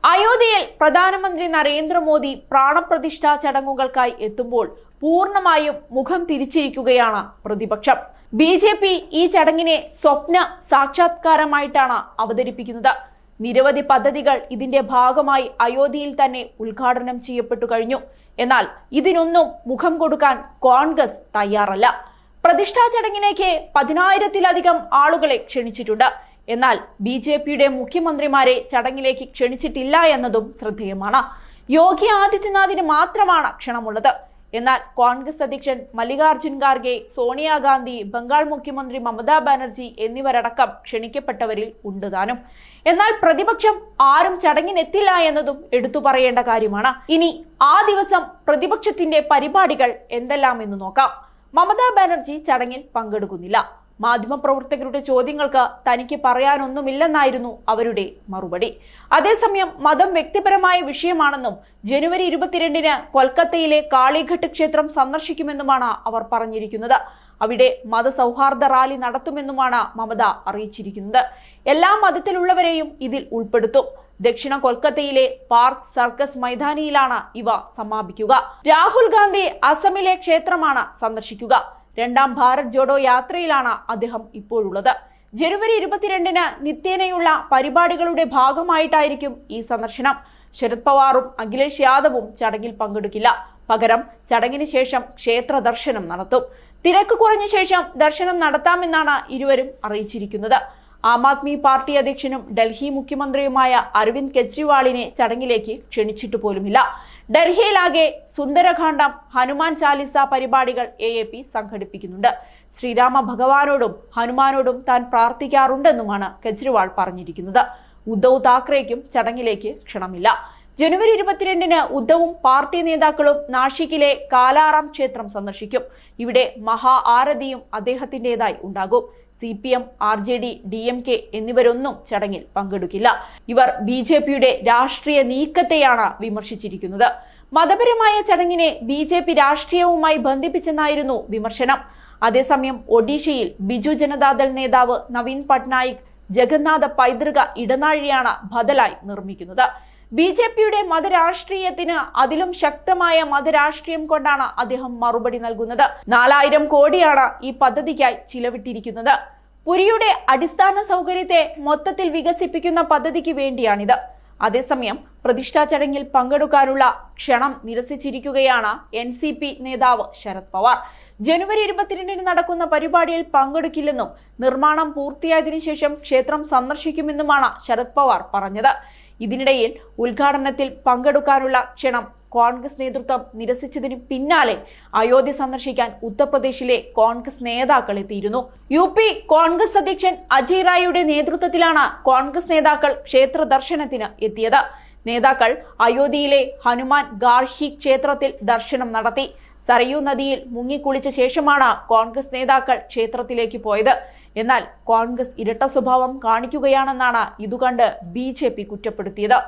അയോധ്യയിൽ പ്രധാനമന്ത്രി നരേന്ദ്രമോദി പ്രാണപ്രതിഷ്ഠാ ചടങ്ങുകൾക്കായി എത്തുമ്പോൾ പൂർണ്ണമായും മുഖം തിരിച്ചിരിക്കുകയാണ് പ്രതിപക്ഷം. ബി.ജെ.പി. ഈ ചടങ്ങിനെ സ്വപ്ന സാക്ഷാത്കാരമായിട്ടാണ് അവതരിപ്പിക്കുന്നത്. നിരവധി പദ്ധതികൾ ഇതിന്റെ ഭാഗമായി അയോധ്യയിൽ തന്നെ ഉദ്ഘാടനം ചെയ്യപ്പെട്ടു കഴിഞ്ഞു. എന്നാൽ ഇതിനൊന്നും മുഖം കൊടുക്കാൻ കോൺഗ്രസ് തയ്യാറല്ല. പ്രതിഷ്ഠാ ചടങ്ങിലേക്ക് 10,000-ത്തിലധികം ആളുകളെ ക്ഷണിച്ചിട്ടുണ്ട്. എന്നാൽ ബി.ജെ.പിയുടെ മുഖ്യമന്ത്രിമാരെ ചടങ്ങിലേക്ക് ക്ഷണിച്ചിട്ടില്ല എന്നതും ശ്രദ്ധേയമാണ്. യോഗി ആദിത്യനാഥിന് മാത്രമാണ് ക്ഷണമുള്ളത്. എന്നാൽ കോൺഗ്രസ് അധ്യക്ഷൻ മല്ലികാർജുൻ ഖാർഗെ, സോണിയാഗാന്ധി, ബംഗാൾ മുഖ്യമന്ത്രി മമതാ ബാനർജി എന്നിവരടക്കം ക്ഷണിക്കപ്പെട്ടവരിൽ ഉണ്ട് താനും. എന്നാൽ പ്രതിപക്ഷം ആരും ചടങ്ങിനെത്തില്ല എന്നതും എടുത്തു പറയേണ്ട കാര്യമാണ്. ഇനി ആ ദിവസം പ്രതിപക്ഷത്തിന്റെ പരിപാടികൾ എന്തെല്ലാമെന്ന് നോക്കാം. മമതാ ബാനർജി ചടങ്ങിൽ പങ്കെടുക്കുന്നില്ല. മാധ്യമപ്രവർത്തകരുടെ ചോദ്യങ്ങൾക്ക് തനിക്ക് പറയാനൊന്നുമില്ലെന്നായിരുന്നു അവരുടെ മറുപടി. അതേസമയം മതം വ്യക്തിപരമായ വിഷയമാണെന്നും ജനുവരി 22-ന് കൊൽക്കത്തയിലെ കാളിഘട്ട് ക്ഷേത്രം സന്ദർശിക്കുമെന്നുമാണ് അവർ പറഞ്ഞിരിക്കുന്നത്. അവിടെ മതസൗഹാർദ്ദ റാലി നടത്തുമെന്നുമാണ് മമത അറിയിച്ചിരിക്കുന്നത്. എല്ലാ മതത്തിലുള്ളവരെയും ഇതിൽ ഉൾപ്പെടുത്തും. ദക്ഷിണ കൊൽക്കത്തയിലെ പാർക്ക് സർക്കസ് മൈതാനിയിലാണ് ഇവ സമാപിക്കുക. രാഹുൽ ഗാന്ധി അസമിലെ ക്ഷേത്രമാണ് സന്ദർശിക്കുക. രണ്ടാം ഭാരത് ജോഡോ യാത്രയിലാണ് അദ്ദേഹം ഇപ്പോഴുള്ളത്. ജനുവരി 22-ന് നിത്യേനയുള്ള പരിപാടികളുടെ ഭാഗമായിട്ടായിരിക്കും ഈ സന്ദർശനം. ശരത് പവാറും അഖിലേഷ് യാദവും ചടങ്ങിൽ പങ്കെടുക്കില്ല. പകരം ചടങ്ങിന് ശേഷം ക്ഷേത്ര ദർശനം നടത്തും. തിരക്ക് കുറഞ്ഞ ശേഷം ദർശനം നടത്താമെന്നാണ് ഇരുവരും അറിയിച്ചിരിക്കുന്നത്. ആം ആദ്മി പാർട്ടി അധ്യക്ഷനും ഡൽഹി മുഖ്യമന്ത്രിയുമായ അരവിന്ദ് കെജ്രിവാളിനെ ചടങ്ങിലേക്ക് ക്ഷണിച്ചിട്ട് പോലുമില്ല. ഡൽഹിയിലാകെ സുന്ദരകാന്ഡം, ഹനുമാൻ ചാലിസ പരിപാടികൾ AAP സംഘടിപ്പിക്കുന്നുണ്ട്. ശ്രീരാമ ഭഗവാനോടും ഹനുമാനോടും താൻ പ്രാർത്ഥിക്കാറുണ്ടെന്നുമാണ് കെജ്രിവാൾ പറഞ്ഞിരിക്കുന്നത്. ഉദ്ധവ് താക്കറേക്കും ചടങ്ങിലേക്ക് ക്ഷണമില്ല. ജനുവരി 22-ന് ഉദ്ധവും പാർട്ടി നേതാക്കളും നാഷിക്കിലെ കാലാറാം ക്ഷേത്രം സന്ദർശിക്കും. ഇവിടെ മഹാ ആരതിയും അദ്ദേഹത്തിൻ്റെതായി ഉണ്ടാകും. CPM, RJD, DMK എന്നിവരൊന്നും ചടങ്ങിൽ പങ്കെടുക്കില്ല. ഇവർ ബി.ജെ.പിയുടെ രാഷ്ട്രീയ നീക്കത്തെയാണ് വിമർശിച്ചിരിക്കുന്നത്. മതപരമായ ചടങ്ങിനെ ബി.ജെ.പി. രാഷ്ട്രീയവുമായി ബന്ധിപ്പിച്ചെന്നായിരുന്നു വിമർശനം. അതേസമയം ഒഡീഷയിൽ ബിജു ജനതാദൾ നേതാവ് നവീൻ പട്നായിക് ജഗന്നാഥ പൈതൃക ഇടനാഴിയാണ് ബദലായി നിർമ്മിക്കുന്നത്. ബി.ജെ.പിയുടെ മതരാഷ്ട്രീയത്തിന് അതിലും ശക്തമായ മതരാഷ്ട്രീയം കൊണ്ടാണ് അദ്ദേഹം മറുപടി നൽകുന്നത്. 4,000 കോടിയാണ് ഈ പദ്ധതിക്കായി ചിലവിട്ടിരിക്കുന്നത്. പുരിയുടെ അടിസ്ഥാന സൗകര്യത്തെ മൊത്തത്തിൽ വികസിപ്പിക്കുന്ന പദ്ധതിക്ക് വേണ്ടിയാണിത്. അതേസമയം പ്രതിഷ്ഠാ ചടങ്ങിൽ പങ്കെടുക്കാനുള്ള ക്ഷണം നിരസിച്ചിരിക്കുകയാണ് NCP നേതാവ് ശരത് പവാർ. ജനുവരി 22-ന് നടക്കുന്ന പരിപാടിയിൽ പങ്കെടുക്കില്ലെന്നും നിർമ്മാണം പൂർത്തിയായതിനു ശേഷം ക്ഷേത്രം സന്ദർശിക്കുമെന്നുമാണ് ശരത് പവാർ പറഞ്ഞത്. ഇതിനിടയിൽ ഉദ്ഘാടനത്തിൽ പങ്കെടുക്കാനുള്ള ക്ഷണം കോൺഗ്രസ് നേതൃത്വം നിരസിച്ചതിന് പിന്നാലെ അയോധ്യ സന്ദർശിക്കാൻ ഉത്തർപ്രദേശിലെ കോൺഗ്രസ് നേതാക്കൾ എത്തിയിരുന്നു. UP കോൺഗ്രസ് അധ്യക്ഷൻ അജയ് റായിയുടെ നേതൃത്വത്തിലാണ് കോൺഗ്രസ് നേതാക്കൾ ക്ഷേത്ര ദർശനത്തിന് എത്തിയത്. നേതാക്കൾ അയോധ്യയിലെ ഹനുമാൻ ഗാർഹി ക്ഷേത്രത്തിൽ ദർശനം നടത്തി. സരയൂ നദിയിൽ മുങ്ങിക്കുളിച്ച ശേഷമാണ് കോൺഗ്രസ് നേതാക്കൾ ക്ഷേത്രത്തിലേക്ക് പോയത്. എന്നാൽ കോൺഗ്രസ് ഇരട്ട സ്വഭാവം കാണിക്കുകയാണെന്നാണ് ഇതുകണ്ട് ബി.ജെ.പി. കുറ്റപ്പെടുത്തിയത്.